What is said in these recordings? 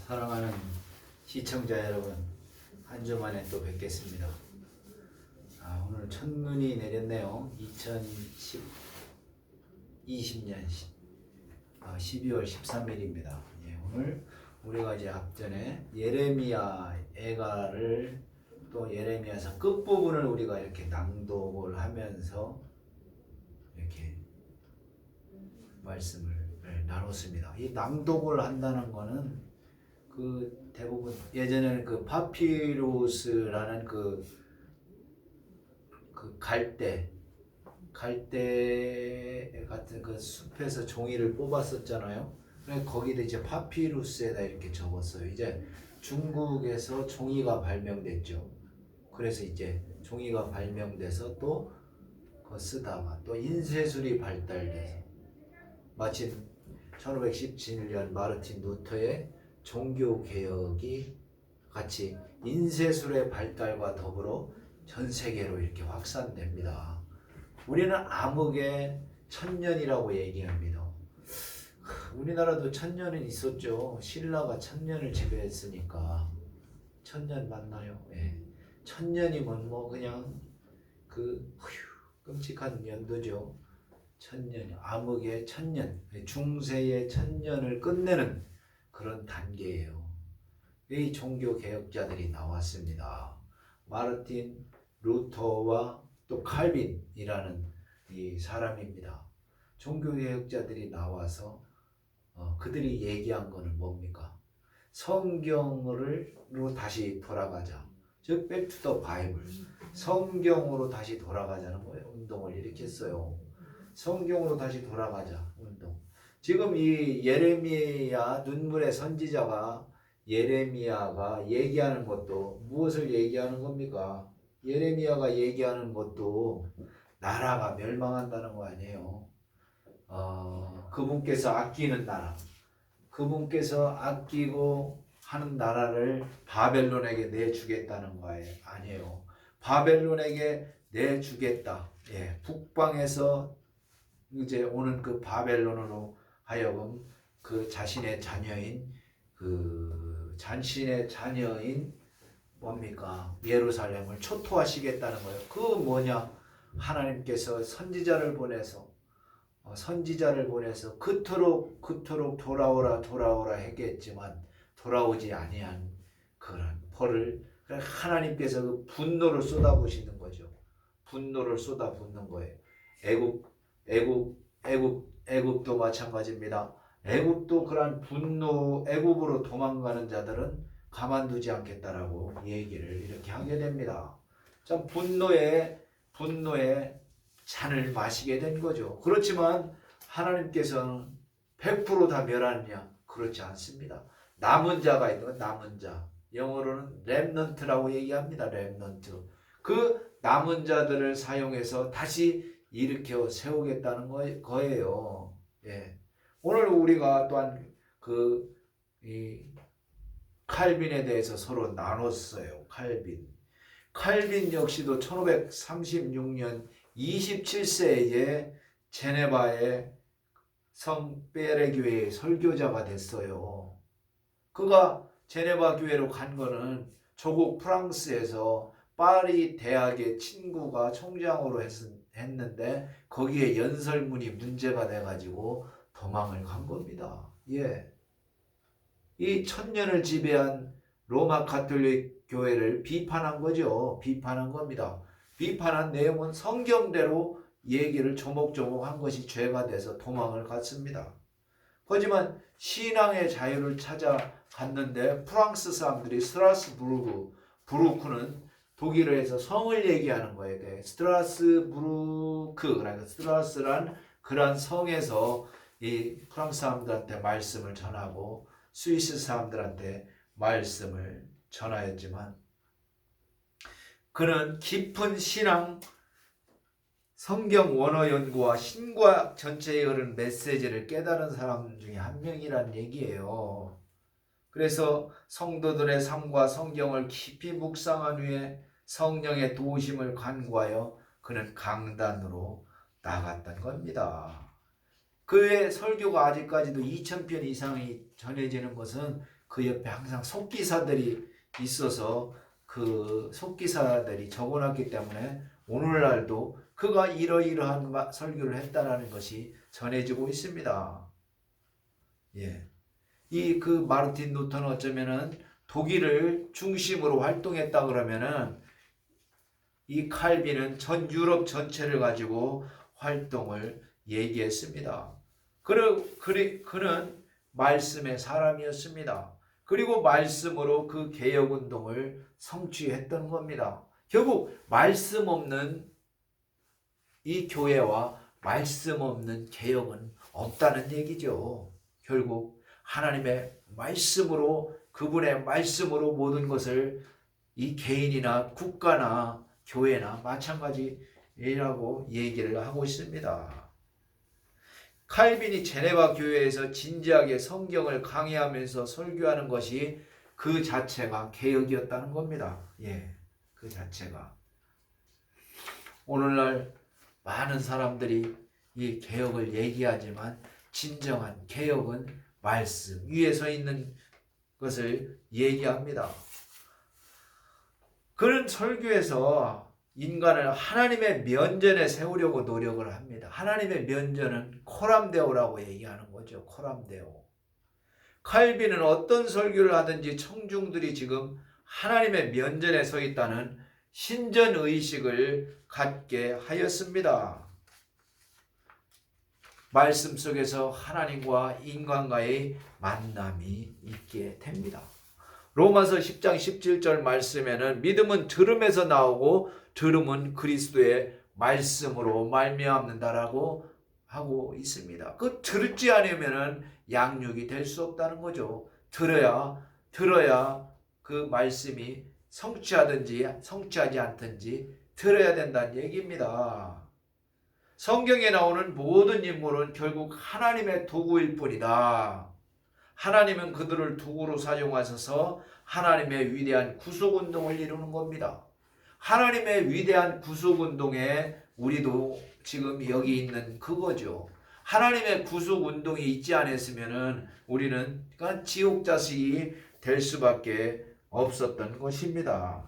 사랑하는 시청자 여러분, 한 주 만에 또 뵙겠습니다. 오늘 첫눈이 내렸네요. 2020년 12월 13일입니다. 오늘 우리가 이제 앞전에 예레미야 애가를 또 예레미야서 끝부분을 우리가 이렇게 낭독을 하면서 이렇게 말씀을 나눴습니다. 이 낭독을 한다는 거는 그 대부분 예전에는 그 파피루스라는 그 갈대 같은 그 숲에서 종이를 뽑았었잖아요. 거기다 이제 파피루스에다 이렇게 적었어요. 이제 중국에서 종이가 발명됐죠. 그래서 이제 종이가 발명돼서 또 그거 쓰다가 또 인쇄술이 발달돼서 마침 1517년 마르틴 루터의 종교개혁이 같이 인쇄술의 발달과 더불어 전 세계로 이렇게 확산됩니다. 우리는 암흑의 천년이라고 얘기합니다. 우리나라도 천년은 있었죠. 신라가 천년을 지배했으니까. 천년 맞나요? 예. 천년이면 뭐 그냥 끔찍한 연도죠. 천년, 암흑의 천년, 중세의 천년을 끝내는 그런 단계예요. 이 종교 개혁자들이 나왔습니다. 마르틴 루터와 또 칼빈이라는 이 사람입니다. 종교 개혁자들이 나와서 그들이 얘기한 거는 뭡니까? 성경으로 다시 돌아가자. 즉 Back to the Bible. 성경으로 다시 돌아가자는 거예요. 운동을 일으켰어요. 성경으로 다시 돌아가자 운동. 지금 이 예레미야 눈물의 선지자가 예레미야가 얘기하는 것도 무엇을 얘기하는 겁니까? 예레미야가 얘기하는 것도 나라가 멸망한다는 거 아니에요. 그분께서 아끼는 나라, 그분께서 아끼고 하는 나라를 바벨론에게 내주겠다는 거 아니에요. 바벨론에게 내주겠다. 예, 북방에서 이제 오는 그 바벨론으로 하여금 그 자신의 자녀인 뭡니까? 예루살렘을 초토화시겠다는 거예요. 그 뭐냐? 하나님께서 선지자를 보내서 그토록 돌아오라 했겠지만 돌아오지 아니한 그런 벌을 하나님께서 그 분노를 쏟아부시는 거죠. 분노를 쏟아붓는 거예요. 애굽도 마찬가지입니다. 애굽도 그러한 분노, 애굽으로 도망가는 자들은 가만두지 않겠다라고 얘기를 이렇게 하게 됩니다. 참 분노의 잔을 마시게 된 거죠. 그렇지만 하나님께서는 100% 다 멸하느냐? 그렇지 않습니다. 남은 자가 있는 남은 자. 영어로는 렘넌트라고 얘기합니다. 렘넌트. 그 남은 자들을 사용해서 다시 일으켜 세우겠다는 거예요. 예. 오늘 우리가 또한 칼빈에 대해서 서로 나눴어요. 칼빈 역시도 1536년 27세에 제네바의 성 베레 교회의 설교자가 됐어요. 그가 제네바 교회로 간 거는 조국 프랑스에서 파리 대학의 친구가 총장으로 했는데 거기에 연설문이 문제가 돼가지고 도망을 간 겁니다. 예. 이 천년을 지배한 로마 가톨릭 교회를 비판한 거죠. 비판한 겁니다. 비판한 내용은 성경대로 얘기를 조목조목 한 것이 죄가 돼서 도망을 갔습니다. 하지만 신앙의 자유를 찾아갔는데 프랑스 사람들이 스트라스부르크는 독일어에서 성을 얘기하는 거예요. 스트라스부르크, 그러니까 스트라스란 그런 성에서 이 프랑스 사람들한테 말씀을 전하고 스위스 사람들한테 말씀을 전하였지만 그는 깊은 신앙, 성경 원어 연구와 신과학 전체에 흐르는 메시지를 깨달은 사람 중에 한 명이란 얘기예요. 그래서 성도들의 삶과 성경을 깊이 묵상한 후에 성령의 도우심을 간구하여 그는 강단으로 나갔던 겁니다. 그의 설교가 아직까지도 2000편 이상이 전해지는 것은 그 옆에 항상 속기사들이 있어서 그 속기사들이 적어놨기 때문에 오늘날도 그가 이러이러한 설교를 했다라는 것이 전해지고 있습니다. 예. 이 그 마르틴 루터는 어쩌면은 독일을 중심으로 활동했다 그러면은 이 칼빈은 전 유럽 전체를 가지고 활동을 얘기했습니다. 그는 말씀의 사람이었습니다. 그리고 말씀으로 그 개혁운동을 성취했던 겁니다. 결국 말씀 없는 이 교회와 말씀 없는 개혁은 없다는 얘기죠. 결국 하나님의 말씀으로, 그분의 말씀으로 모든 것을 이 개인이나 국가나 교회나 마찬가지라고 얘기를 하고 있습니다. 칼빈이 제네바 교회에서 진지하게 성경을 강의하면서 설교하는 것이 그 자체가 개혁이었다는 겁니다. 예, 그 자체가. 오늘날 많은 사람들이 이 개혁을 얘기하지만 진정한 개혁은 말씀 위에 서 있는 것을 얘기합니다. 그런 설교에서 인간을 하나님의 면전에 세우려고 노력을 합니다. 하나님의 면전은 코람데오라고 얘기하는 거죠. 코람데오. 칼빈은 어떤 설교를 하든지 청중들이 지금 하나님의 면전에 서 있다는 신전의식을 갖게 하였습니다. 말씀 속에서 하나님과 인간과의 만남이 있게 됩니다. 로마서 10장 17절 말씀에는 믿음은 들음에서 나오고 들음은 그리스도의 말씀으로 말미암는다라고 하고 있습니다. 그 들지 않으면은 양육이 될 수 없다는 거죠. 들어야 그 말씀이 성취하든지 성취하지 않든지 들어야 된다는 얘기입니다. 성경에 나오는 모든 인물은 결국 하나님의 도구일 뿐이다. 하나님은 그들을 도구로 사용하셔서 하나님의 위대한 구속운동을 이루는 겁니다. 하나님의 위대한 구속운동에 우리도 지금 여기 있는 그거죠. 하나님의 구속운동이 있지 않았으면 우리는 지옥 자식이 될 수밖에 없었던 것입니다.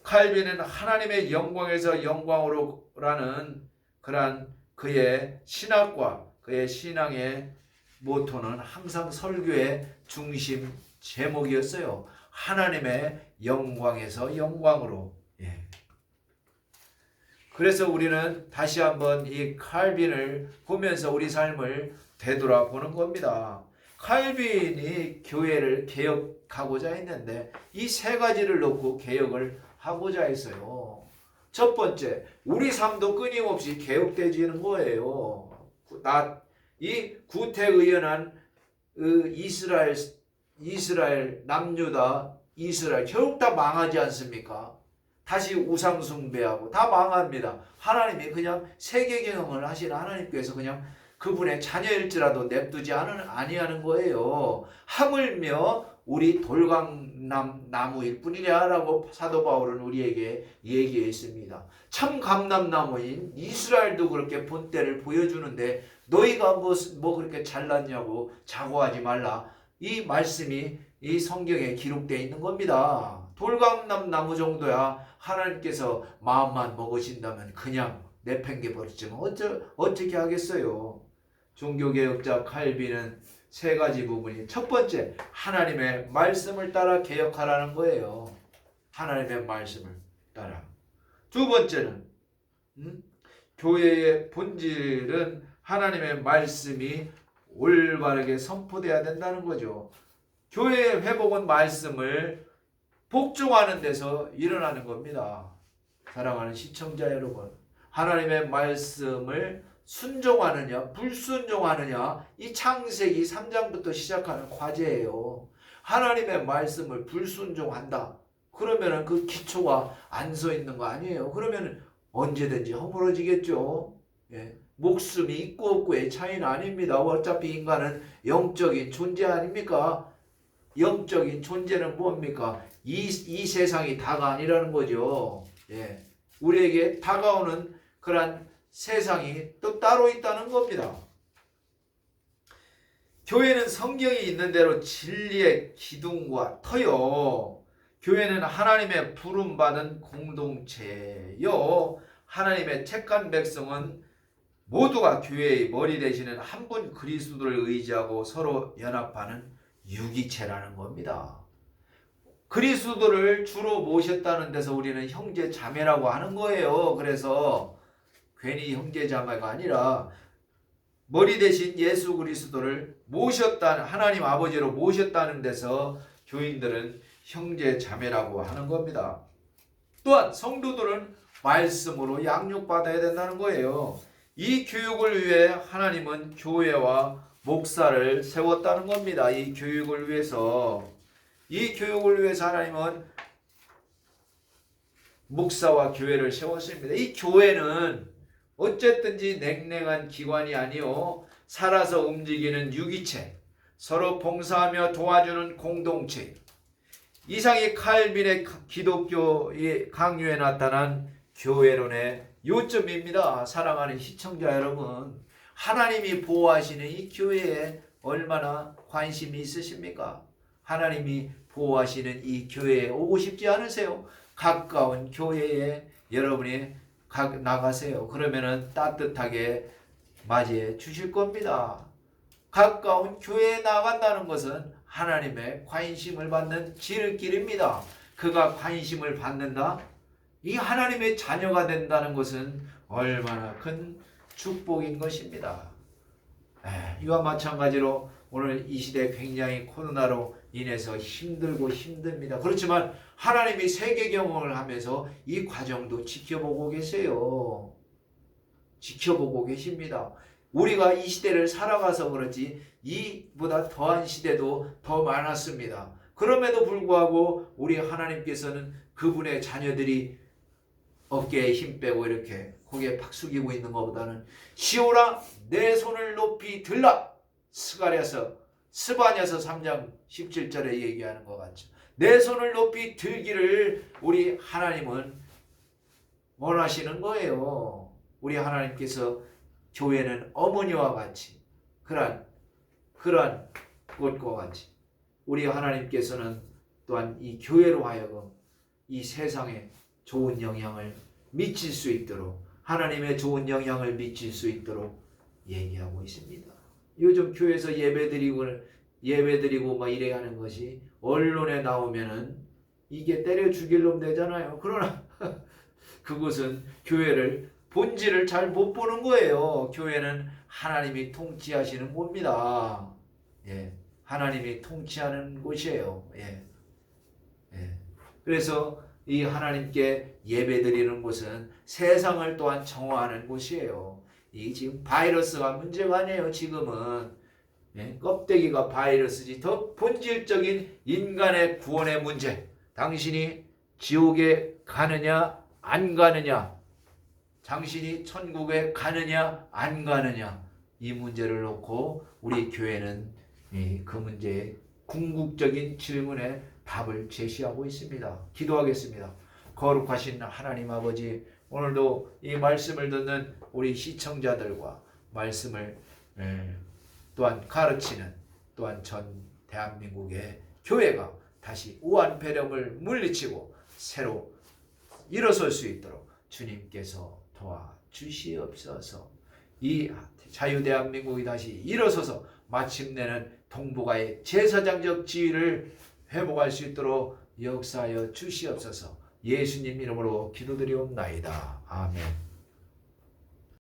칼빈은 하나님의 영광에서 영광으로라는 그러한 그의 신학과 그의 신앙의 모토는 항상 설교의 중심 제목이었어요. 하나님의 영광에서 영광으로. 예. 그래서 우리는 다시 한번 이 칼빈을 보면서 우리 삶을 되돌아보는 겁니다. 칼빈이 교회를 개혁하고자 했는데 이 세 가지를 놓고 개혁을 하고자 했어요. 첫 번째, 우리 삶도 끊임없이 개혁되지는 거예요. 이 구태의연한 이스라엘 남유다 이스라엘 결국 다 망하지 않습니까? 다시 우상 숭배하고 다 망합니다. 하나님이 그냥 세계경영을 하시는 하나님께서 그냥 그분의 자녀일지라도 냅두지 아니하는 거예요. 하물며 우리 돌감람 나무일 뿐이냐라고 사도 바울은 우리에게 얘기했습니다. 참 감람나무인 이스라엘도 그렇게 본때를 보여주는데 너희가 뭐 그렇게 잘났냐고 자고하지 말라. 이 말씀이 이 성경에 기록되어 있는 겁니다. 돌감람 나무 정도야 하나님께서 마음만 먹으신다면 그냥 내팽개버리지만 어떻게 하겠어요. 종교개혁자 칼빈은 세 가지 부분이, 첫 번째, 하나님의 말씀을 따라 개혁하라는 거예요. 하나님의 말씀을 따라. 두 번째는 교회의 본질은 하나님의 말씀이 올바르게 선포돼야 된다는 거죠. 교회의 회복은 말씀을 복종하는 데서 일어나는 겁니다. 사랑하는 시청자 여러분, 하나님의 말씀을 순종하느냐 불순종하느냐, 이 창세기 3장부터 시작하는 과제예요. 하나님의 말씀을 불순종한다 그러면은 그 기초가 안 서 있는 거 아니에요. 그러면 언제든지 허물어지겠죠. 예. 목숨이 있고 없고의 차이는 아닙니다. 어차피 인간은 영적인 존재 아닙니까? 영적인 존재는 뭡니까? 이 세상이 다가 아니라는 거죠. 예. 우리에게 다가오는 그런 세상이 또 따로 있다는 겁니다. 교회는 성경이 있는 대로 진리의 기둥과 터요. 교회는 하나님의 부름받은 공동체요. 하나님의 택한 백성은 모두가 교회의 머리 되시는 한 분 그리스도를 의지하고 서로 연합하는 유기체라는 겁니다. 그리스도를 주로 모셨다는 데서 우리는 형제 자매라고 하는 거예요. 그래서 괜히 형제 자매가 아니라 머리 대신 예수 그리스도를 하나님 아버지로 모셨다는 데서 교인들은 형제 자매라고 하는 겁니다. 또한 성도들은 말씀으로 양육받아야 된다는 거예요. 이 교육을 위해 하나님은 교회와 목사를 세웠다는 겁니다. 이 교육을 위해서 하나님은 목사와 교회를 세웠습니다. 이 교회는 어쨌든지 냉랭한 기관이 아니요 살아서 움직이는 유기체, 서로 봉사하며 도와주는 공동체. 이상이 칼빈의 기독교의 강요에 나타난 교회론의 요점입니다. 사랑하는 시청자 여러분, 하나님이 보호하시는 이 교회에 얼마나 관심이 있으십니까? 하나님이 보호하시는 이 교회에 오고 싶지 않으세요? 가까운 교회에 여러분이 나가세요. 그러면은 따뜻하게 맞이해 주실 겁니다. 가까운 교회에 나간다는 것은 하나님의 관심을 받는 지름길입니다. 그가 관심을 받는다? 이 하나님의 자녀가 된다는 것은 얼마나 큰 축복인 것입니다. 이와 마찬가지로 오늘 이 시대 굉장히 코로나로 인해서 힘듭니다. 그렇지만 하나님이 세계 경험을 하면서 이 과정도 지켜보고 계세요. 지켜보고 계십니다. 우리가 이 시대를 살아가서 그렇지 이보다 더한 시대도 더 많았습니다. 그럼에도 불구하고 우리 하나님께서는 그분의 자녀들이 어깨에 힘 빼고 이렇게 고개 팍 숙이고 있는 것보다는 시오라 내 손을 높이 들라, 스바냐서 3장 17절에 얘기하는 것 같죠. 내 손을 높이 들기를 우리 하나님은 원하시는 거예요. 우리 하나님께서 교회는 어머니와 같이 그러한 것과 같이 우리 하나님께서는 또한 이 교회로 하여금 이 세상에 좋은 영향을 미칠 수 있도록, 하나님의 좋은 영향을 미칠 수 있도록 얘기하고 있습니다. 요즘 교회에서 예배드리고 막 이래 하는 것이 언론에 나오면은 이게 때려 죽일 놈 되잖아요. 그러나 그것은 교회를 본질을 잘 못 보는 거예요. 교회는 하나님이 통치하시는 곳입니다. 하나님이 통치하는 곳이에요. 그래서 이 하나님께 예배드리는 곳은 세상을 또한 정화하는 곳이에요. 이 지금 바이러스가 문제가 아니에요. 지금은 껍데기가 바이러스지 더 본질적인 인간의 구원의 문제. 당신이 지옥에 가느냐 안 가느냐, 당신이 천국에 가느냐 안 가느냐, 이 문제를 놓고 우리 교회는 그 문제에 궁극적인 질문에 답을 제시하고 있습니다. 기도하겠습니다. 거룩하신 하나님 아버지, 오늘도 이 말씀을 듣는 우리 시청자들과 말씀을 또한 가르치는 또한 전 대한민국의 교회가 다시 우환폐렴을 물리치고 새로 일어설 수 있도록 주님께서 도와주시옵소서. 이 자유대한민국이 다시 일어서서 마침내는 동북아의 제사장적 지위를 회복할 수 있도록 역사하여 주시옵소서. 예수님 이름으로 기도드리옵나이다. 아멘.